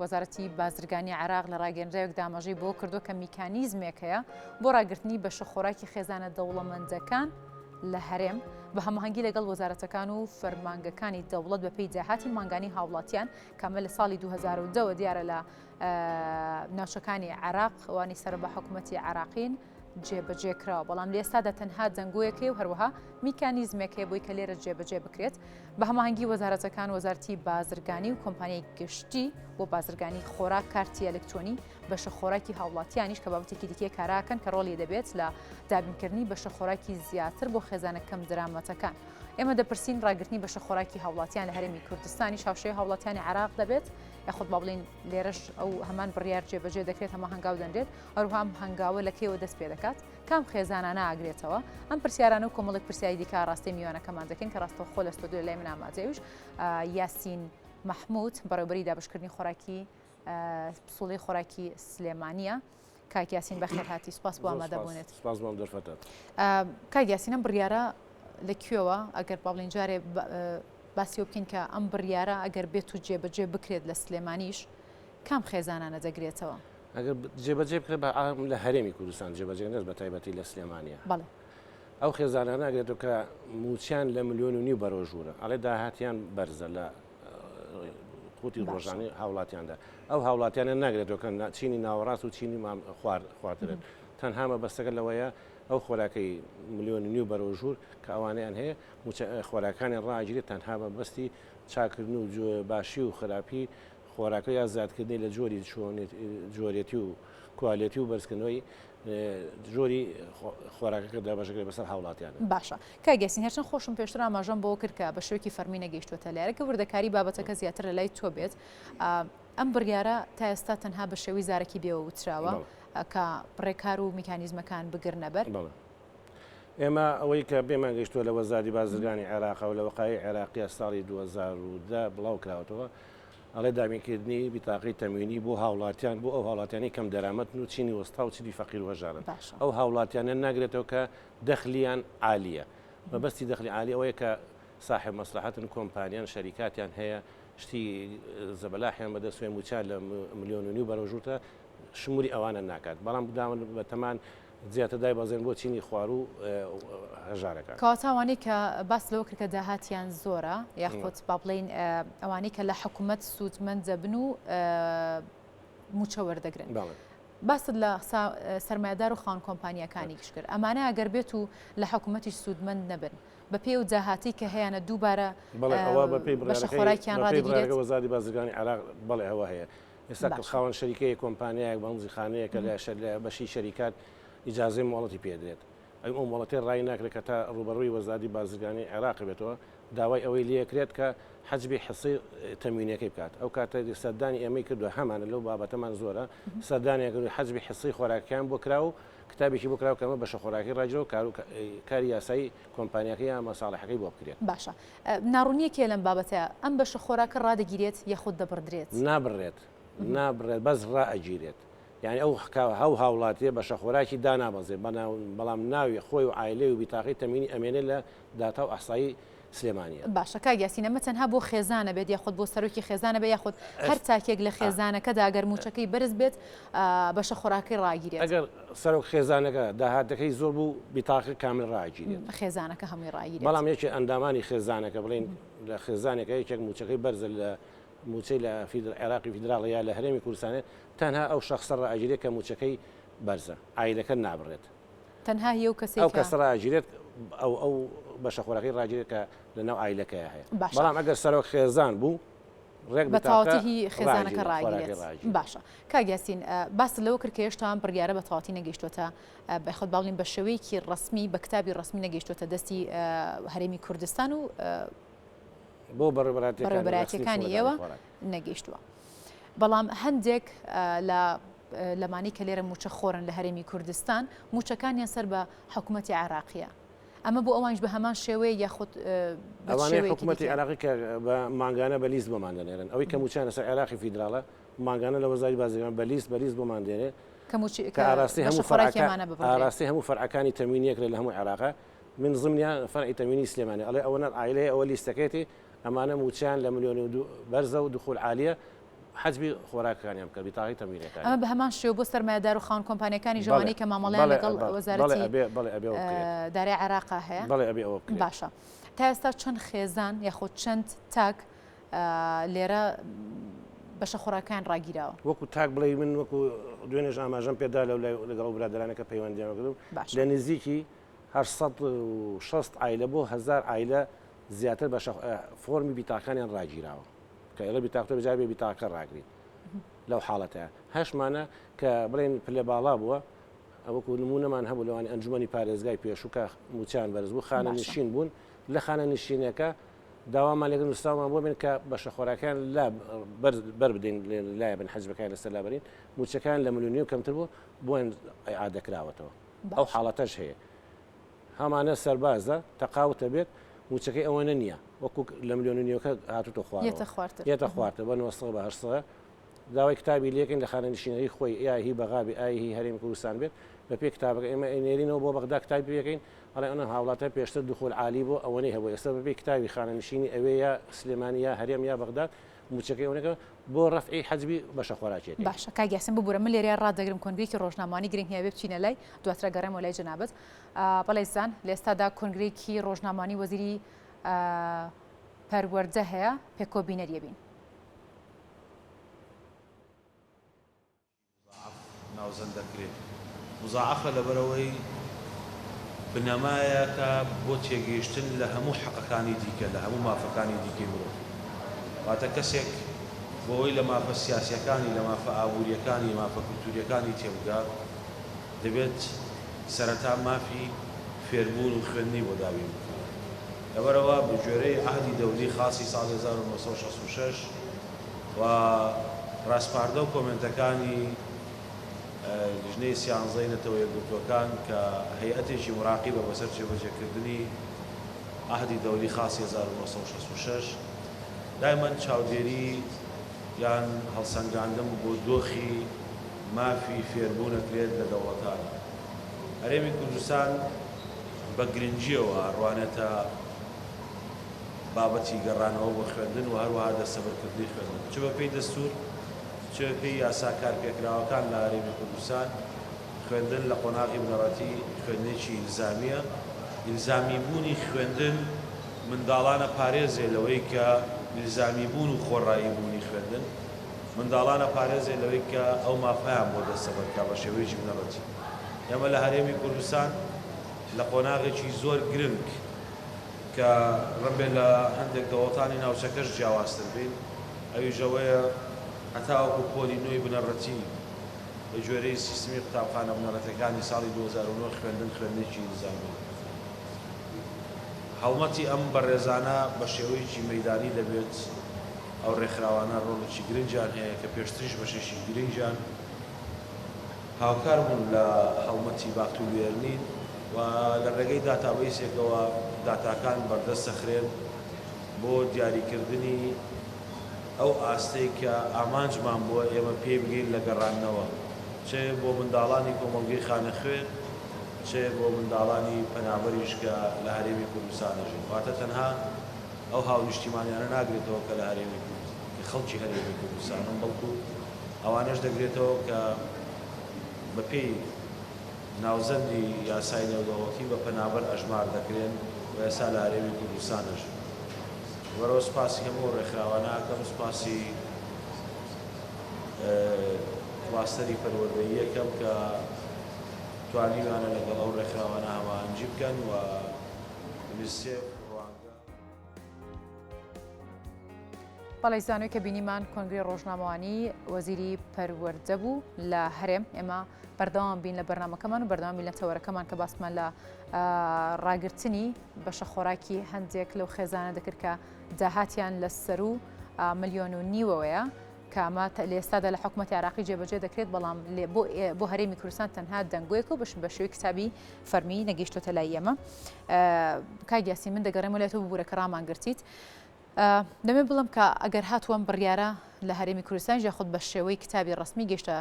وەزارەتی بازرگانی عێراق لە ڕاگەیەندراوێک دامەژەی بۆ کردو کە میکانیزمێک هەیە بۆ ڕاگررتنی بەشە خۆراکی خێزانە دەوڵەمەندەکان لە هەرێم بە هەماهەنگی لەگەڵ وەزارەتەکان و فەرمانگەکانی دەوڵەت بەپێی داهاتی مانگانی هاوڵاتیان کامە لە ساڵی 2010 دیارە لە ناوچەکانی عێراق ئەوانی سەر بە حکوومەتی عێراقین جێبەجێکراوە بەڵام لە ئێستادا تەنها جەنگۆیەکەی و هەروەها میکانیزمێکی بۆی کە لێرە جێبەجێ بکرێت بە هەماهەنگی وەزارەتەکان وەزارەتی بازرگانی و کۆمپانیای گشتی بۆ بازرگانی خۆراک کارتی ئەلکترۆنی بەشە خۆراکی هاوڵاتیانیش کە بابەتێکی دیکە کاراکەن کە ڕۆڵی دەبێت لە دابینکردنی بەشە خۆراکی زیاتر بۆ خێزانە کەم درامەتەکان. ئێمە دەپرسین ڕاگررتنی بەشە خۆراکی هاوڵاتیان لە هەرێمی کوردستانی شاوشەیە هاوڵاتیانی عێراق دەبێت یاخود با بڵین لێرەش ئەو هەمان بڕیار جێبەجێ دەکرێت هەمە هەنگاو دەنرێت هەروەها هەنگاوە لە کێوە دەست پێ دەکات کام خێزانانە ئاگرێتەوە ئەم پرسیارانە و کۆمەڵێک پرسیاری دیکە ڕاستی میوانەکەمان دەکەین کە ڕاستەوخۆ لە ستۆدیۆ لای من ئامادەیەوش یاسین محمود بەڕێوەبەری دابشکردنی خۆراکی پسوڵی خۆراکی سلێمانیە. کاک یاسین بەخێر هاتی سوپاس بۆ ئامادەبوونێت. سپاس بۆم دەرفەتات. کاک یاسین ئەم بڕیارە لەکوێوە ئەگەر با بڵین جارێ باسی بکەین کە ئەم بڕیارە ئەگەر بێت و جێبەجێ بکرێت لە سلێمانیش کام خێزانانە دەگرێتەوە؟ ئەگەر جێبەجێ بکرێت لە هەرێمی کوردستان جێبەجێ نەست بە تایبەتی لە سلێمانیە. بەڵێ. ئەو خێزانانە ئەگرێتەوە کە موچیان لە 1.5 ملیۆن بەرەو ژوورە ئەڵێ داهاتیان بەرزە لە قوتی ڕۆژانەی هاوڵاتیاندا ئەو هاوڵاتیانە ناگرێتەوە کە چینی ناوەڕاست و چینی خواردرێت تەنها مەبەستەکە لەوەیە ئەو خۆراکەی 1.5 ملیۆن بەرەو ژوور کە ئەوانیان هەیە خۆراکانی ڕاگیرێت تەنها بەبەستی چاکردن و باشی و خراپی خۆراکە یا زیادکردنی لە جۆری جۆرێتی و کوالێتی و بەرزکردنەوەی جۆری خۆراکەکە دابەشەکە بەسەر هاوڵاتیانە. باشە کاگەسین هەرچەند خۆشم پێشتر ئاماژەم بۆ کرد کە بە شێوەیەکی فەرمی نەگەیشتوتە لایەکە وردەکاری بابەتەکە زیاتر لە لای تۆ بێت ئەم بڕیارە تا ئێستا تەنها بە شێوی زارێکی بێوە وتراوە کە ڕێکار و میکانیزمەکان بگرنە بەر. ئێمە ئەوەی کە پێمان گەیشتووە لە وەزاری بازرگانی عێراق و لە وەقای عێراقیە ساڵی 2010 بڵاو کراوەتەوە ئەڵێ دامینکردنی بیتاقی تەموینی بۆ هاوڵاتیان بۆ ئەو هاوڵاتیانی کەم دەرامەت و چینی وەستا و چینی فەقیر وەژارن ئەو هاوڵاتیانە ناگرێتەوە کە دەخلیان عالیە مەبەستی دەخلی عالی ئەوەیە کە صاحب مەسلحەتن کۆمپانیان شەریکاتیان هەیە شتی زەبەلاحیان بەدەستوێن موچار لە 1.5 ملیۆن بەرەو ژوورتە شموری ئەوانە ناکات بەڵام بداون بە تەمان زیاتر دای بازێن بۆ چینی خوار و هەژارەکە کەواتاوانەی کە باس لەوە کرد کە داهاتیان زۆرە یاخۆت با بڵین ئەوانەی کە لە حکوومەت سوودمەند دەبن و موچە وەردەگرن باست لە سەرمایه‌دار و خاوەن کۆمپانیەکانی کرد ئەمانە ئەگەر بێت و لە حکوومەتیش سوودمەند نەبن بە پێی و داهاتی کە هەیەە دووبارە بەشە خۆراکیان ڕادەگیرێت وەزاری بازرگانی عێراق بەڵێ ئەوە هەیە ئێستا خاوەن شەریکەیە کۆمپانیایەک بەمزی خانەیەکە لە بەشی شەریکات ئیجازەی مۆڵەتی پێدرێت ئەو مۆڵەتی ڕای ناکرێت کە تا ڕوبەڕووی وەزاری بازرگانی عێراق بێتەوە داوای ئەوەی لێکرێت کە حەجبی حسی تەموینەکەی بکات ئەو کاتە سەردانی ئەمەی کردووە هەمانە لەو بابەتەمان زۆرە سەردانیەکردوی حەجبی حسی خۆراکیان بۆ کرا و کتابێکی بۆ کراوە کەمە بەشە خۆراکی ڕاجەوە کاری یاسایی کۆمپانیەکەی یا مەساڵحەکەی بۆ بکرێت. باشە ناڕوونیەکێ لەم بابەتە ئەم بەشە خۆراکە ڕادەگیرێت یەخود دەبڕدرێت نابڕێت بەس ڕائەگیرێت یعنی ئەو هەو هاوڵاتیە بەشە خۆراکی دانابەزێ بەڵام ناوی خۆی و عایلەی و بیتاقی تەمینی ئەمێنێ لە داتا و ئەحسایی سلێمانیە. باشە کاگیاسین ئەمە تەنها بۆ خێزانە بێت یاخود بۆ سەرۆکی خێزانە بێ یاخود هەر چاکێک لە خێزانەکەدا ئەگەر موچەکەی بەرز بێت بەشە خۆراکی ڕاگیرێت ئەگەر سەرۆک خێزانەکە داهاتەکەی زۆر بوو بیتاقی کامل ڕاگیرێت خێزانەکە هەمووی ڕاگیرێت بەڵام یەکێ ئەندامانی خێزانەکە بڵین لە خێزانێکە یەکێک موچەکەی بەرزە لە موچەی لە عێراقی فیدراڵ یا لە هەرێمی کوردستانێ تەنها ئەو شەخصە ڕائەگیرێت کە موچەکەی بەرزە عایلەکە نابڕێت تەنها هی و کەسێک ئەو کەسە ڕائەگیرێت ئەو بەشە خۆراکی ڕاگیرێت کە لەناو عایلەکەیە هەیە بەڵام ئەگەر سەرۆک خێزان بوو بەتەواوەتی خێزانەکە ڕاگیرێت. باشە کاگیاسین باس لەوە کرد کە هێشتا ئەم بڕیارە بەتەواوەتی نەگەیشتوتە بەخۆت باڵین بە شێوەیەکی ڕسمی بە کتابی ڕسمی نەگەیشتوتە دەستی هەرێمی کوردستان و بۆ بەڕێوەبەراتیەکانی ئێوە نەگەیشتووە بەڵام هەندێک لەمانی کە لێرە موچە خۆرن لە هەرێمی کوردستان موچەکانیان سەر بە حکوومەتی عێراقیە ئەمە بۆ ئەوانش بە هەمان شێوەیە یاخود ئەوانەی حکوومەتی عێراقی کە بە مانگانە بە لیست بۆمان دەنێرن ئەوەی کە موچیانە سەر عێراقی فیدراڵە مانگانە لە وەزاری بازرگان بە لیست بۆمان دێنێ کە ئاراستی هەموو فەرعەکانی تەموینیەک لە هەموو عێراقا من ضمنیان فەرعی تەموینی سلێمانی ئەڵێ ئەوە عایلەیە ئەوە لیستەکەیەتی ئەمانە موچیان لە 1 ملیۆن بەرزە و دخول عالیە حەزبی خۆراکەکانیان بکە بیتاقی تەموینەکان ئەمە بە هەمان شێوە بۆ سەرمایهدار و خاون کۆمپانیەکانی ژەوانەی کە مامەڵەیان لەگەڵ وەزارەتی دارایی عێراقا هەیە بەڵێ ئەبێ ئەوە بکرێت. باشە تا ئێستا چەند خێزان یاخۆ چەند تاک لێرە بەشە خۆراکان ڕاگیراوە وەکو تاک بڵێ من وەکو دوێنێژ ئاماژەم پێدا لەگەڵ برادرانەکە پەیوەندیان کردو لە نزیکی 860 عیلە بۆ 1000 عیلە زیاتر بە فۆرمی بیتاقەکانیان ڕاگیراوە کە ئێڵە بیتاقتە بەجار بێ بیتاقە ڕاگرین لەو حاڵەتەیە هەشمانە کە بڵێن پلێ باڵا بووە ئەوەکو نمونەمان هەبوو لەوانی ئەنجومەنی پارێزگای پێشووکە موچیان بەرز بوو خانە نشین بوون لە خانە نشینەکە داوامان لێگەن وستامان بۆ بێن کە بەشە خۆراکان لا بەر بدەین لایە بن حەزبەکان لەسەر لابەرین موچەکان لە ملیۆنی و کەمتر بوو بۆیان ئادەکراوەتەوە ئەو حاڵەتەش هەیە هەمانە سەربازە تەقاوتە بێت موچەکەی ئەوەنە نییە وەکو لە ملیۆنیەکە هاتوتە خوارتە خوارتە بە 9 داوای کتابی لێکن لە خانە نشینەی خۆی یاهی بەغابی ئاهی هەرێمی کوردستان بێت بە پێ کتابەکە ئێمە ئێنێرینەوە بۆ بەغدا کتابی بەکەین ئەڵێ ئەنە هاوڵاتە پێشتر دخول عالی بۆ ئەوەی هەبوو ئێستا بەپێ کتابی خانە نشینی ئەوێ یا سلێمانی یا هەرێم یا بەغداد موچەکەی ئەوەکە بۆ ڕەفعی حەزبی بەشە خۆراکێت باشە کاگیاسم ببوورە من لێرە ڕادەگرم کۆنگرێکی ڕۆژنامانی گرنگ هەیە بچینە لای دواترە گەڕێمەوە لای جەنابەت بەڵێزان لە ئێستادا کۆنگرێکی ڕۆژنامانی وەزیری پەروەردە هەیە پێکۆبینەریە بین ناوزەند دەکرێت مزاعفە لەبەرەوەی بنەمایەکە بۆ تێگەیشتن لە هەموو حەقەکانی دیکە لە هەموو مافەکانی دیکەی مرۆڤ واتە کەسێک بۆەوەی لە مافە سیاسیەکانی لە مافە ئابوووریەکانی مافە کولتوریەکانی تێبگا دەبێت سەرەتا مافی فێربوون و خوێندنی بۆ داوی بکات لەبەرەوە بە گوێرەی عەهدی دەوری خاسی ساڵ 1966 و ڕاستپاردە و کۆمنتەکانی ژنەی سیانزەی نەتەوە یەکگرتووەکان کە هەیئەتێکی مراقیبە بەسەر جێبەجێکردنی عەهدی دەوری خاسی 1966 دایمەن چاودێری یان هەڵسەنگاندن بۆ دۆخی مافی فێربوونەکرێت لە دەوڵەتان هەرێمی کوردستان بە گرنگیەوە ڕوانێتە بابەتی گەڕانەوە بۆ خوێندن و هەروەها دەستەبەرکردنی خوێندن چ بە پێی دەستور چ پێی یاساکار پێکراوەکان لە هەرێمی کوردستان خوێندن لە قۆناغی بنەڕەتی خوێندنێکی ئیلزامیە ئیلزامی بوونی خوێندن منداڵانە پارێزێ لەوەی کە ئیلزامی بوون و خۆڕایی بوونی خوێندن منداڵانە پارێزێ لەوەی کە ئەو مافەیان بۆ دەستەبەرکا بە شێوەیەکی بنەڕەتی ئێمە لە هەرێمی کوردستان لە قۆناغێکی زۆر گرنگ کە ڕەبێ لە هەندێک دەوڵەتانی ناوچەکەش جیاوازتر بین ئەویش ئەوەیە هەتاوەکو پۆلی نوێی بنەڕەتی بە گوێرەی سیستمی قوتابخانە بنەڕەتەکانی ساڵی 2009 خوێندنێکی ئیلزامی هەڵمەتی ئەم بەڕێزانە بە شێوەیەکی مەیدانی دەبێت ئەو ڕێکخراوانە ڕۆڵێکی گرنگیان هەیە کە پێشتریش بەشێکی گرنگیان هاوکار بوون لە هەڵمەتی باکتوریێرنین و لە ڕێگەی داتابەیسێکەوە داتاکان بەردەستەخرێن بۆ دیاریکردنی ئەو ئاستەی کە ئامانجمان بووە ئێمە پێی بگەین لە گەڕانەوە چێ بۆ منداڵانی کۆمەڵگەی خانەخوێ چێ بۆ منداڵانی پەنابەریش کە لە هەرێمی کوردستان دەژین واتە تەنها ئەو هاونیشتیمانیانە ناگرێتەوە کە لە هەرێمی خەڵکی هەرێمی کوردستانن بەڵکو ئەوانەش دەگرێتەوە کە بە پێی ناوزەندی یاسای نێودەوڵەتی بە پەنابەر ئەژمار دەکرێن و ئێستا لە هەرێمی کوردستانەش وەرەوە سپاسی هەموو ڕێکخراوانە ئەکەم سپاسی واستەری پەروەردەیی یەکەم کە توانیویانە لەگەڵ ئەو ڕێکخراوانە هەماهەنگی بکەن و یونیسێف بەڵێ زانوی کە بینیمان کۆنگرێ ڕۆژنامەوانی وەزیری پەروەردە بوو لە هەرێم ئێمە بەردەوام بین لە بەرنامەکەمان و بەردەوام بین لە تەوەرەکەمان کە باسمان لە ڕاگررتنی بەشە خۆراکی هەندێک لەو خێزانە دەکرد کە داهاتیان لە سەر و 1.5 ملیۆنەوەیە کە ئەمە لە ئێستادا لە حکوومەتی عێراقی جێبەجێ دەکرێت بەڵام بۆ هەرێمی کوردستان تەنها دەنگۆیەک و بە شێوەی کتابی فەرمی نەگەیشتۆتە لای ئێمە کاگیاسی من دەگەڕێمەوە لای تۆ ببوورە کە ڕامان گرتیت دەمێ بڵم کە ئەگەر هاتووەم بڕیارە لە هەرێمی کوردستان ژە خودت بە شێوەی کتابی ڕسمی گەیشتە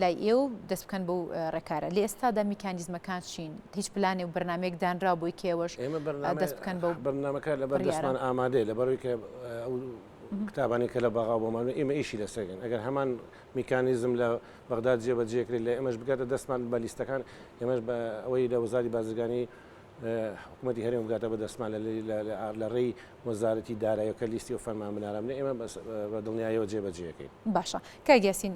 لای ئێوە دەست بکەن بەو ڕێکارە لە ئێستادا میکانیزمەکان چین هیچ پلانێ و بەرنامەیەک دانرا بۆی کێوەش دەست بکەن بەو بەرنامەکە لەبەر دەستمان ئامادەیە لەبەرەوەی کە کتابانی کە لە بەغاو بۆمانە ئێمە ئیشی لەسەرگەن ئەگەر هەمان میکانیزم لە بەغداد جێبەجێکرێت لە ئێمەش بگاتە دەستمان بە لیستەکان ئێمەش بە ئەوەی لە وەزاری بازرگانی حکوومەتی هەرێم بگاتە بە دەستمان لە ڕێی وەزارەتی داراییەکە لیستی و فەرمان بنارامنە ئێمە بە دڵنیاییەوە جێبەجێەکەین. باشە کاگەسین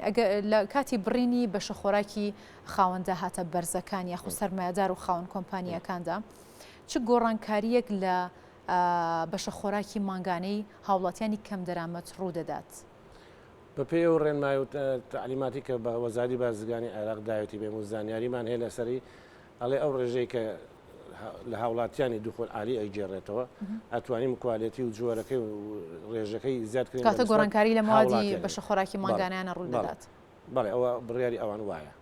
لە کاتی بڕینی بەشە خۆراکی خاوەندە هاتە بەرزەکان یاخود سەرمایه‌دار و خاوەن کۆمپانیەکاندا چ گۆڕانکاریەک لە بەشە خۆراکی ماگانەی هاوڵاتیانی کەم دەرامەت ڕوودەدات؟ بە پێی ئەو ڕێنمای و تعلیماتی کە بە وەزاری بازرگانی عێراق داوێتی بێم و زانیاریمان هەیە لەسەری ئەڵێ ئەو ڕێژەی کە لە هاوڵاتیانی دوخۆن عالی ئەیگێڕێتەوە ئەتوانیم کوالێتی و جۆرەکەی و ڕێژەکەی زیادکردن کاتە گۆڕانکاری لە موادی بەشە خۆراکی ماگانیانە ڕوودەدات. بەڵێ ئەوە بڕیاری ئەوان وایە.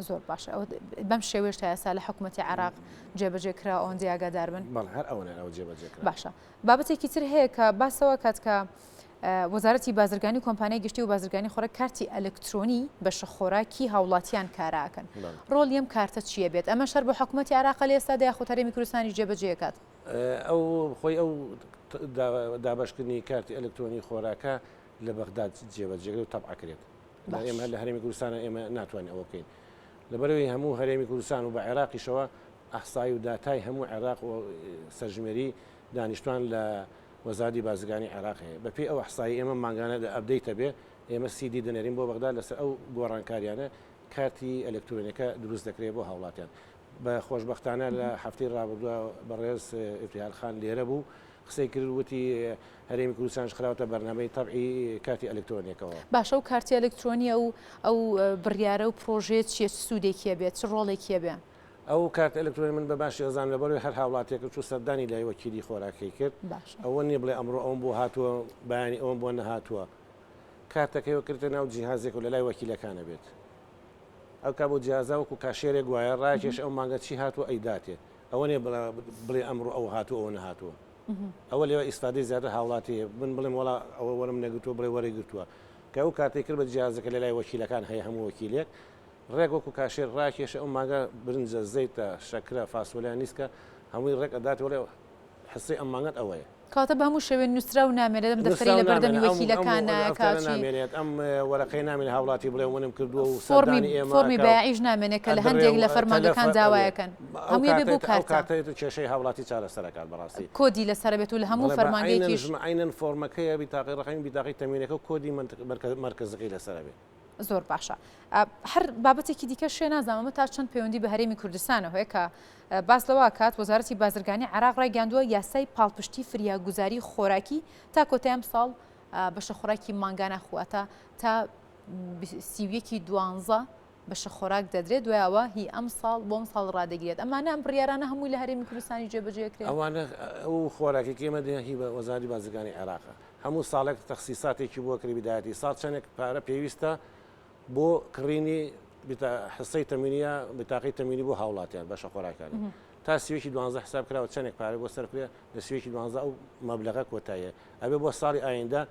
زۆر باشە بەم شێوێش تا ئێستا لە حکوومەتی عێراق جێبەجێکرا ئەوەندە ئاگادار بن؟ بەڵێ هەر ئەوەنە ئەوە جێبەجێکرا. باشە بابەتێکی تر هەیە کە باسەوە کات کە وەزارەتی بازرگانی کۆمپانیای گشتی و بازرگانی خۆراک کارتی ئەلکترۆنی بەشە خۆراکی هاوڵاتیان کاراکەن. ڕۆڵی ئەم کارتە چییە بێت؟ ئەمە شەر بۆ حکوومەتی عێراق لە ئێستا یاخود هەرێمی کوردستانی جێبەجێکات؟ ئەو خۆی ئەو دابشکردنی کارتی ئەلکترۆنی خۆراکە لە بەغداد جێبەجێکرێت و تەبعکرێت. ئێمە لە هەرێمی کوردستانە ئێمە ناتوانین ئەوە بکەین. لەبەرەوەی هەموو هەرێمی کوردستان و بە عێراقیشەوە ئەحسایی و داتای هەموو عێراق و سەرژمێری دانیشتوان لە وەزاری بازرگانی عێراق هەیە. بە پێی ئەو ئەحسایی ئێمە ماگانە ئەبدەیتە بێ ئێمە سیدی دەنێرین بۆ بەغداد لەسەر ئەو گۆڕانکاریانە کارتی ئەلکترۆنیەکە دروست دەکرێت بۆ هاوڵاتیان. بە خۆشبەختانە لە هەفتەی ڕابردووە بەڕێز ئیفتیحال خان لێرە بوو قسەی کرد وتی هەرێمی کوردستانش خراوەتە بەرنامەی تەبعی کارتی ئەلکترۆنیەکەەوە. باشە و کارتی ئەلکترۆنی ئەو بڕیارە و پرۆژێت چیە سوودێکیە بێت چ ڕۆڵێکیە بێ؟ ئەو کارت ئەلکترۆنی من بە باشی ئەزان لەبەرەوەی هەر هاوڵاتێکە چوو سەردانی لای وەکیلی خۆراکی کرد ئەوە نییە بڵێ ئەمڕۆ ئەوم بۆ هاتووە بەیانی ئەوم بۆ نەهاتووە کارتەکەیەوە کردە ناو جیهازێک و لە لای وەکیلەکانە بێت. ئەو کا بۆ جیازا وەکو کاشێرێک گوایە ڕاکێش ئەو مانگە چی هاتووە ئەیداتێ ئەوە نیە بڵێ ئەمڕۆ ئەو هاتووە ئەوە نەهاتووە. ئەوە لێوە ئیسفادەی زیاتر هاوڵاتی من بڵێم وڵا ئەوە وەرم نەگرتووە بڵێ وەرەی گرتووە کە ئەو کارتی کرد بە جیازەکە لە لای وەکیلەکان هەیە هەموو وەکیلێک ڕێک وەکو کاشێر ڕاکێشە ئەو ماگە برنجە زەیتە شەکرە فاسۆلیان نیسکە هەمووی ڕێک ئەداتەوە لێ حسی ئەم مانگەت ئەوەیە. کاتە بە هەموو شێوێن نووسرا و نامێنێت ئەم دەفتەری لە بەردەمی وەکیلەکانە نامێنێت ئەم وەرەقەی نامێنێت هاوڵاتی بڵێ وەنم کردووە و فۆرمی بەیاعیش نامێنێت کە لە هەندێک لە فەرمانگەکان داوایەکەن هەمووی بێ بوو کاتێت کێشەی هاوڵاتی چارەسەرەکات بەڕاستی کۆدی لەسەر بێت و لە هەموو فەرمانگەیەکیش عینەن فۆرمەکەیە بیتاقی ڕقەمی بیتاقی تەمینەکە و کۆدی مرکزەکەی لەسەر بێت. زۆر باشە هەر بابەتێکی دیکە شوێ نازانمە تا چەند پەیوەندی بە هەرێمی کوردستانە هەیە کە باس لەوە کات وەزارەتی بازرگانی عێراق ڕایگەاندووە یاسای پاڵپشتی فریاگوزاری خۆراکی تا کۆتای ئەم ساڵ بەشە خۆراکی ماگانە خواتە تا 12 بەشە خۆراک دەدرێت دوایەوە هی ئەم ساڵ بۆم ساڵ ڕادەگرێت ئەمانە ئەم بڕیارانە هەمووی لە هەرێمی کوردستانی جێبەجێکرێت. ئەوانە ئەو خۆراکێکی ئێمە هی بە وەزاری بازرگانی عێراقە هەموو ساڵێک تەخسیساتێکی بۆ کردی بدایەتی ساڵ چەندێک پارە پێویستە بۆ کڕینی حسەی تەمینیە بتاقی تەمینی بۆ هاوڵاتیان بەشە خۆراکانی تا سوێکی 12 حساب کراوە چەندێک پارە بۆ سەرکرێ لە سوێکی 12 ئەو مەبلەغە کۆتاییە ئەبێ بۆ ساڵی ئایندا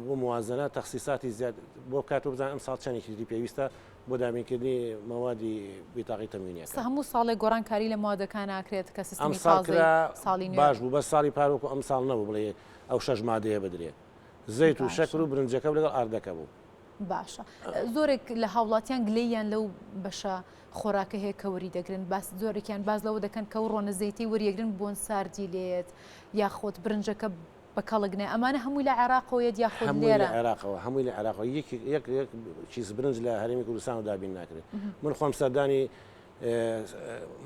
بۆ موازنە تەخسیساتی زیاد بۆ کات و بزان ئەم ساڵ چەندێکی دی پێویستە بۆ دامینکردنی مەوادی بتاقی تەمینیەکە. هەموو ساڵێک گۆڕانکاری لە موادەکان ناکرێت کە ئەم ساڵی باش بوو بە ساڵی پارۆکو ئەم ساڵ نەبوو بڵێ ئەو 6 مادەیە بدرێت زەیت و شەکر و برنجەکە لەگەڵ ئاردەکە بوو. باشە زۆرێک لە هاوڵاتیان گلەیان لەو بەشە خۆراکە هەیە کە وەری دەگرن باس زۆرێکیان باز لەوە دەکەن کە ڕۆنە زەیتی وەریەگرن بۆن ساردی لێت یاخۆت برنجەکە بەکەڵگنێ ئەمانە هەمووی لە عێراقەوەیەت یاخۆت لێرە عێراقەوە هەمووی لە عێراقەوە یەک چیز برنج لە هەرێمی کوردستان و دابین ناکرێت. من خۆم سەردانی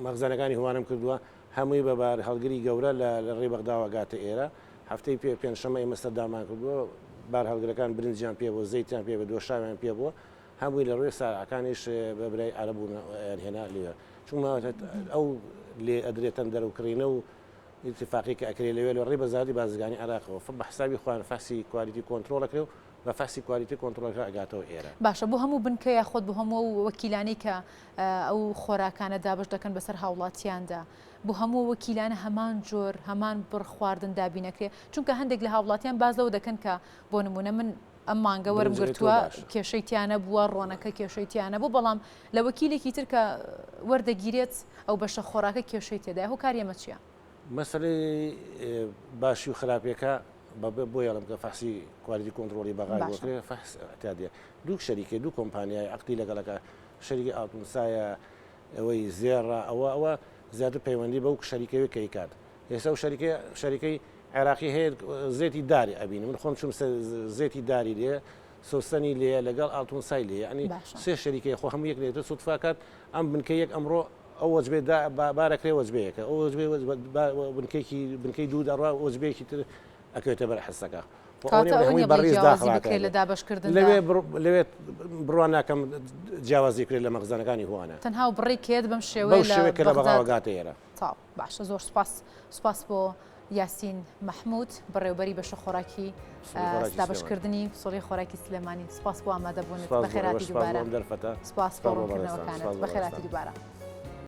مەخزانەکانی هەوانم کردووە هەمووی بەبار هەڵگری گەورە لە ڕێ بەغداوە گاتە ئێرە هەفتەی پێنجشەمە ئێمە سەردامان کردووە بار هەڵگرەکان برنجیان پێ بۆ زەیتیان پێ بە دۆشاویان پێ بووە هەمووی لە ڕێی ساعەکانیش بە برای عەرەبوون هێنا لێوە چونمە ئەو لێ ئەدرێتەن دەرەوکڕینە و اتفاقی کە ئەکرێ لەوێ لە ڕێ بەزاری بازرگانی عێراقەوە بە حسابی خوان فاسی کوالیتی کۆنتڕۆڵەکرێ و بە فاسی کوالیتی کۆنتڕۆلەکە ئەگاتەوە ئێرە. باشە بۆ هەموو بنکە یاخۆت بۆ هەموو وەکیلانەی کە ئەو خۆراکانە دابش دەکەن بەسەر هاوڵاتیاندا بۆ هەموو وەکیلانە هەمان جۆر هەمان بڕ خواردن دابینەکرێ چونکە هەندێک لە هاوڵاتیان باز لەوە دەکەن کە بۆ نمونە من ئەم مانگە وەرم گرتووە کێشەیتیانە بووە ڕۆنەکە کێشەیتیانە بۆ بەڵام لە وەکیلێکی تر کە وەردەگیرێت ئەو بەشە خۆراکە کێشەی تێدای هەو کار ئێمە چییە؟ مەسەلەی باشی و خراپێکە بۆ یاڵم کە فەحسی کوالیتی کۆنتترۆلی بەغای بۆکرێ فەحس احتیادیە دوو شەریکە دوو کۆمپانیای عقلی لەگەڵەکە شەریکی ئاڵتونسایە ئەوەی زێڕە ئەوە زیاتر پەیوەندی بەو شەریکەوەی کەیکات ئێستا و شەریکەی عێراقی هەیە زێتی داری ئەبینی من خۆم چوم زێتی داری لێ سۆستنی لێ لەگەڵ ئاڵتونسای لێ ینی سێ شەریکەی خۆ هەموو یەک لێتە سوودفاکات ئەم بنکە یەک ئەمڕۆ ئەو وەجبێ بارەکرێ وەجبەیەکە ئەو بنکەی دوو دەڕوا وەجبەیەکی تر ئەکەوێتە بەر حسەکە لە دابشکردن لەوێت بڕوان ناکەم جیاوازی کرێت لە مەخزانەکانی هوانە تەنها و بڕێ کێت بەم شێوەیە کە لە بەغاوەگاتە ئێرە باشە زۆر سوپاس بۆ یاسین مححمود بەڕێوبەری بەشە خۆراکی دابشکردنی سۆڵی خۆراکی سلێمانی سپاس بۆ ئامادەبوونێت بە خێراتی دووبارە سپاس بۆ ڕوونکردنەوەکانت بە خێراتی دووبارە.